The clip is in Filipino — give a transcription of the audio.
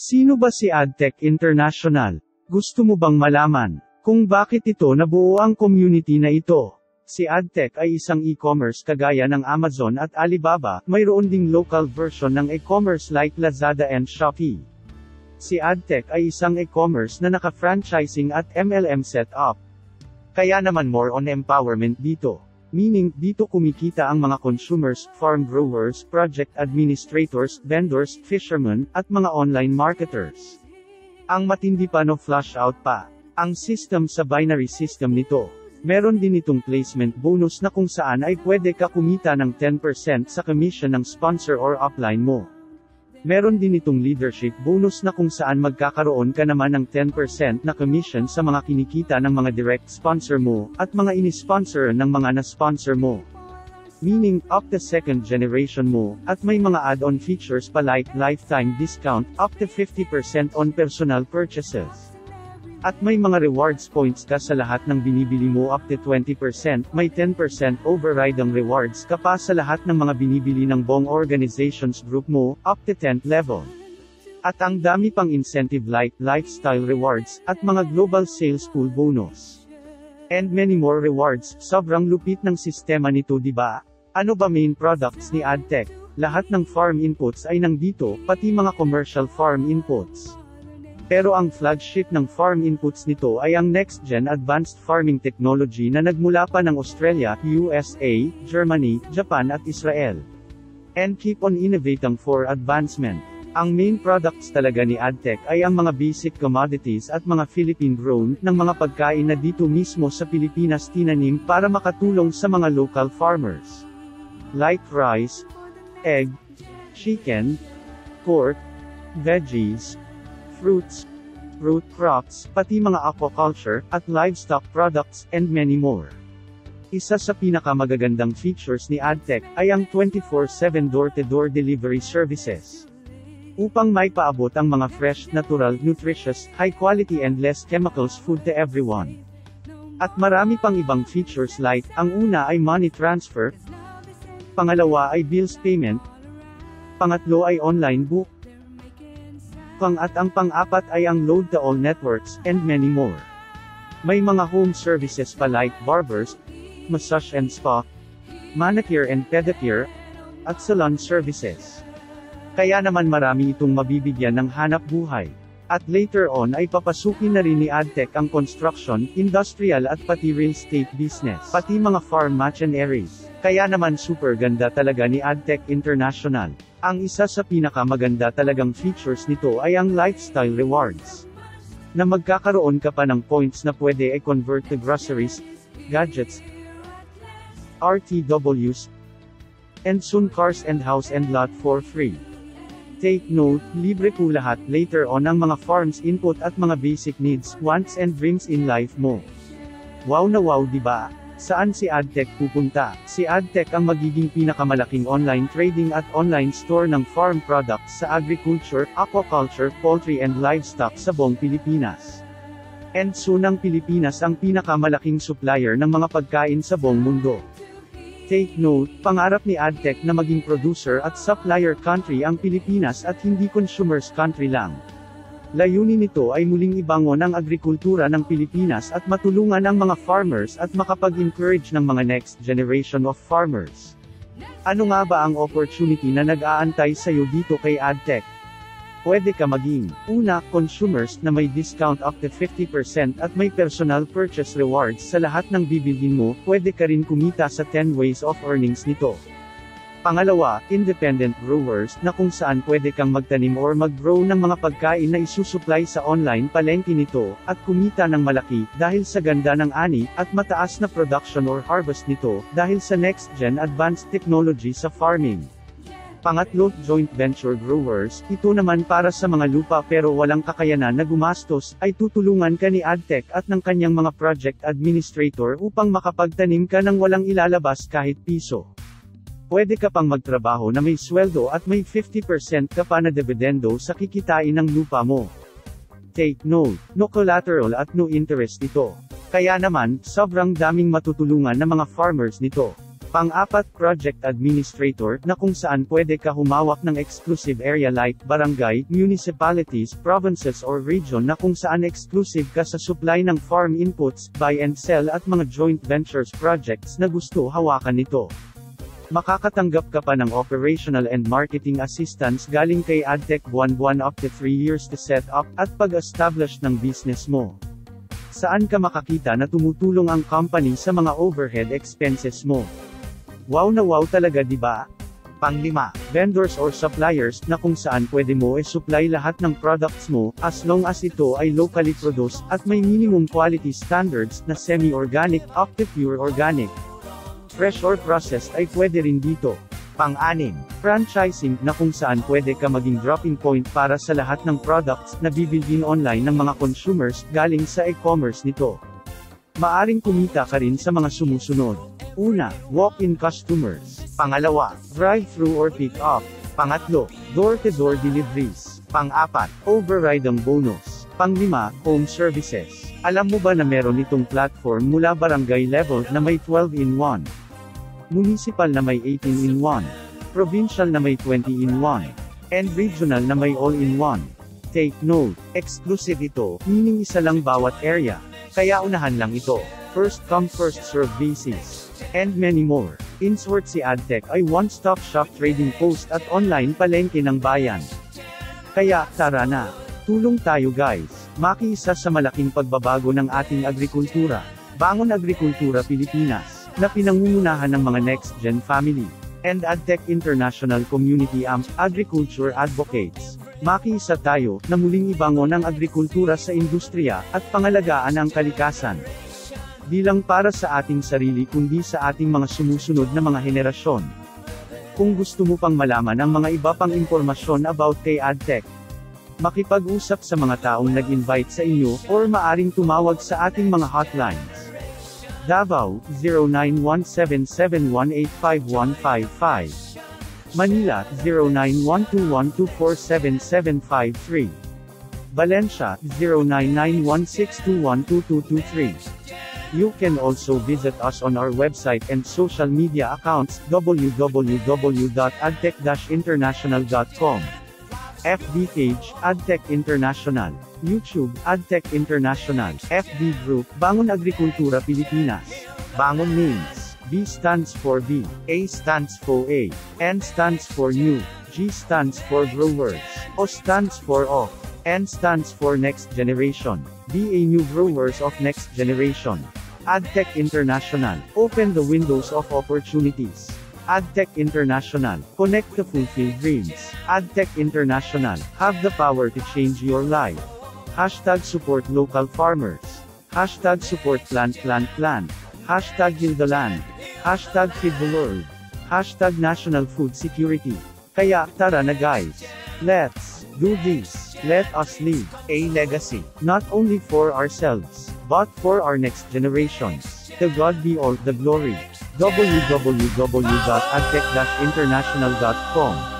Sino ba si AdTech International? Gusto mo bang malaman kung bakit ito nabuo ang community na ito? Si AdTech ay isang e-commerce kagaya ng Amazon at Alibaba, mayroon ding local version ng e-commerce like Lazada and Shopee. Si AdTech ay isang e-commerce na naka-franchising at MLM setup. Kaya naman more on empowerment dito. Meaning, dito kumikita ang mga consumers, farm growers, project administrators, vendors, fishermen, at mga online marketers. Ang matindi pa no flush out pa. Ang system sa binary system nito. Meron din itong placement bonus na kung saan ay pwede ka kumita ng 10% sa commission ng sponsor or upline mo. Meron din itong leadership bonus na kung saan magkakaroon ka naman ng 10% na commission sa mga kinikita ng mga direct sponsor mo, at mga ini-sponsor ng mga na-sponsor mo. Meaning, up to second generation mo, at may mga add-on features pa like lifetime discount, up to 50% on personal purchases. At may mga rewards points ka sa lahat ng binibili mo up to 20%, may 10% override ang rewards ka pa sa lahat ng mga binibili ng buong organizations group mo, up to 10th level. At ang dami pang incentive like lifestyle rewards, at mga global sales pool bonus. And many more rewards. Sobrang lupit ng sistema nito, diba? Ano ba main products ni AdTech? Lahat ng farm inputs ay nandito, pati mga commercial farm inputs. Pero ang flagship ng farm inputs nito ay ang next-gen advanced farming technology na nagmula pa ng Australia, USA, Germany, Japan at Israel. And keep on innovating for advancement. Ang main products talaga ni AdTech ay ang mga basic commodities at mga Philippine-grown ng mga pagkain na dito mismo sa Pilipinas tinanim para makatulong sa mga local farmers. Like rice, egg, chicken, pork, veggies, fruits, root crops, pati mga aquaculture, at livestock products, and many more. Isa sa pinakamagagandang features ni AdTech ay ang 24/7 door-to-door delivery services. Upang may paabot ang mga fresh, natural, nutritious, high-quality and less chemicals food to everyone. At marami pang ibang features like, ang una ay money transfer, pangalawa ay bills payment, pangatlo ay online book, at ang pang-apat ay ang load-to-all networks, and many more. May mga home services pa like barbers, massage and spa, manicure and pedicure, at salon services. Kaya naman marami itong mabibigyan ng hanap buhay. At later on ay papasukin na rin ni AdTech ang construction, industrial at pati real estate business, pati mga farm machineries. Kaya naman super ganda talaga ni AdTech International. Ang isa sa pinakamaganda talagang features nito ay ang lifestyle rewards. Na magkakaroon ka pa ng points na pwede i-convert to groceries, gadgets, RTWs, and soon cars and house and lot for free. Take note, libre po lahat later on ang mga farms input at mga basic needs, wants and dreams in life mo. Wow na wow, diba? Saan si AdTech pupunta? Si AdTech ang magiging pinakamalaking online trading at online store ng farm products sa agriculture, aquaculture, poultry and livestock sa buong Pilipinas. And soon ang Pilipinas ang pinakamalaking supplier ng mga pagkain sa buong mundo. Take note, pangarap ni AdTech na maging producer at supplier country ang Pilipinas at hindi consumers country lang. Layunin nito ay muling ibangon ang agrikultura ng Pilipinas at matulungan ang mga farmers at makapag-encourage ng mga next generation of farmers. Ano nga ba ang opportunity na nag-aantay sa'yo dito kay AdTech? Pwede ka maging, una, consumers na may discount up to 50% at may personal purchase rewards sa lahat ng bibilhin mo, pwede ka rin kumita sa 10 ways of earnings nito. Pangalawa, independent growers, na kung saan pwede kang magtanim or mag-grow ng mga pagkain na isusupply sa online palengke nito, at kumita ng malaki, dahil sa ganda ng ani, at mataas na production or harvest nito, dahil sa next-gen advanced technology sa farming. Pangatlo, joint venture growers, ito naman para sa mga lupa pero walang kakayanan na gumastos, ay tutulungan ka ni AdTech at ng kanyang mga project administrator upang makapagtanim ka ng walang ilalabas kahit piso. Pwede ka pang magtrabaho na may sweldo at may 50% ka pa na dividendo sa kikitain ng lupa mo. Take note, no collateral at no interest ito. Kaya naman, sobrang daming matutulungan ng mga farmers nito. Pang-apat, project administrator, na kung saan pwede ka humawak ng exclusive area like barangay, municipalities, provinces or region na kung saan exclusive ka sa supply ng farm inputs, buy and sell at mga joint ventures projects na gusto hawakan nito. Makakatanggap ka pa ng operational and marketing assistance galing kay AdTech buwan-buwan up to 3 years to set up at pag-establish ng business mo. Saan ka makakita na tumutulong ang company sa mga overhead expenses mo? Wow na wow talaga, di ba? Pang-5, vendors or suppliers, na kung saan pwede mo supply lahat ng products mo, as long as ito ay locally produced, at may minimum quality standards, na semi-organic, up to pure organic. Fresh or processed ay pwede rin dito. Pang-6, franchising, na kung saan pwede ka maging drop-in point para sa lahat ng products, na bibilhin online ng mga consumers, galing sa e-commerce nito. Maaring kumita ka rin sa mga sumusunod. Una, walk-in customers. Pangalawa, drive-thru or pick-up. Pangatlo, door-to-door deliveries. Pang-4, override ang bonus. Pang-5, home services. Alam mo ba na meron itong platform mula barangay level na may 12-in-1, municipal na may 18-in-1, provincial na may 20-in-1, and regional na may all-in-1. Take note, exclusive ito, meaning isa lang bawat area. Kaya unahan lang ito. First come first serve basis. And many more. In short, si AdTech ay one-stop shop trading post at online palengke ng bayan. Kaya, tara na. Tulong tayo guys. Makiisa sa malaking pagbabago ng ating agrikultura. Bangon Agrikultura Pilipinas, na pinangungunahan ng mga next-gen family. And AdTech International Community AMP, Agriculture Advocates. Makiisa tayo, na muling ibangon ang agrikultura sa industriya, at pangalagaan ang kalikasan. Di lang para sa ating sarili kundi sa ating mga sumusunod na mga henerasyon. Kung gusto mo pang malaman ang mga iba pang impormasyon about kay AdTech, makipag-usap sa mga taong nag-invite sa inyo, or maaring tumawag sa ating mga hotlines. Davao, 091771855155. Manila, 091212477753. Valencia, 099162122223. You can also visit us on our website and social media accounts, www.adtech-international.com. FB page, AdTech International. YouTube, AdTech International. FB Group, Bangon Agrikultura Pilipinas. Bangon names. B stands for B, A stands for A, N stands for New, G stands for Growers, O stands for Off, N stands for Next Generation. Be a new growers of next generation. AdTech International, open the windows of opportunities. AdTech International, connect to fulfill dreams. AdTech International, have the power to change your life. Hashtag support local farmers. Hashtag support plant. Hashtag heal the land. Hashtag feed the world. Hashtag national food security. Kaya, tara na guys. Let's do this. Let us leave a legacy, not only for ourselves, but for our next generations. To God be all the glory. www.adtech-international.com